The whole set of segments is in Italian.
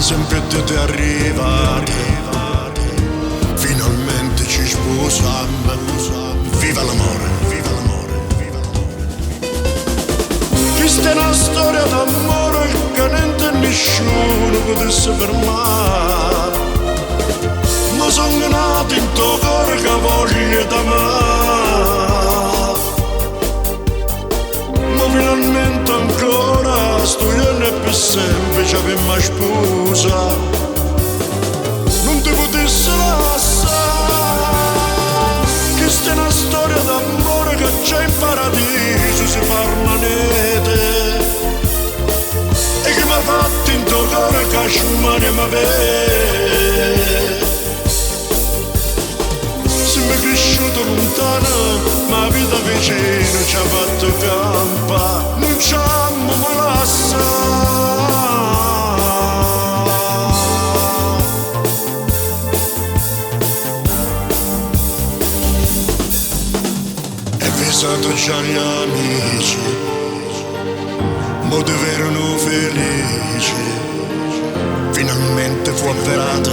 sempre te arriva, finalmente ci sposiamo, viva l'amore, viva l'amore, viva l'amore. Questa è una storia d'amore che niente e nessuno potesse fermare, ma sono nato in tuo cuore che voglio d'amare, ma finalmente ancora sto io ne per sempre ci avemmo sposa, non ti potessi lasciare. Questa è una storia d'amore che c'è in paradiso, si parla nete, e che mi ha fatto in tuo cuore che sciumane mi vede. Siamo cresciuti lontano, ma la vita vicino ci ha fatto campa, non ci amo mai lasciato. E pensato già gli amici, mo te erano felici, finalmente fu avverata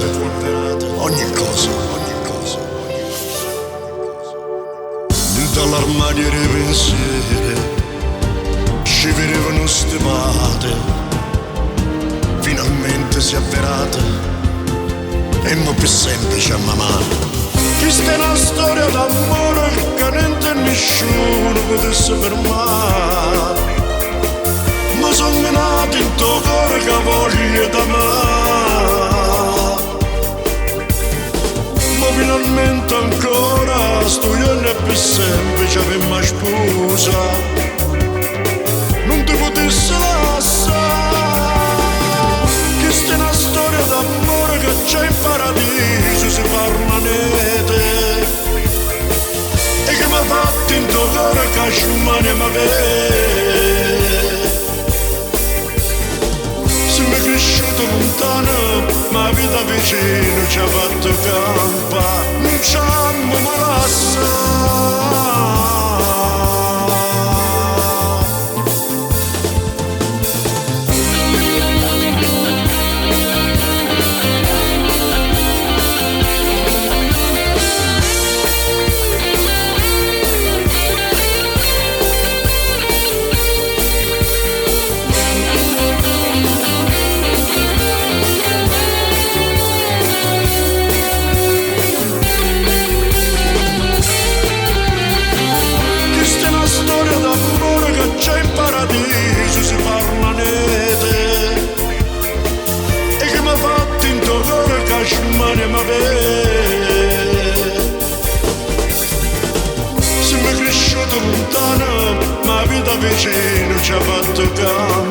ogni cosa. Dall'armadio dei pensieri ci vedevano stipate, finalmente si è avverata e mo per sempre ci amamano. Questa è una storia d'amore che niente e nessuno potesse fermare, ma sono nato in tuo cuore che voglio d'amare, ma finalmente ancora sto io ne per sempre ci avemmo sposa, non ti potessi lasciare. Questa è una storia d'amore che c'è in paradiso, si parla nete, e che mi ha fatto in tuo cuore che sciumane mi vede. Siamo cresciuti lontano, ma la vita vicino ci ha fatto campa, non ci amo mai lasciato. C'è in paradiso, si parla nete, e che mi ha fatto in tuo cuore che sciumane mi vede. Siamo cresciuti lontano, ma la vita vicino ci ha fatto campo.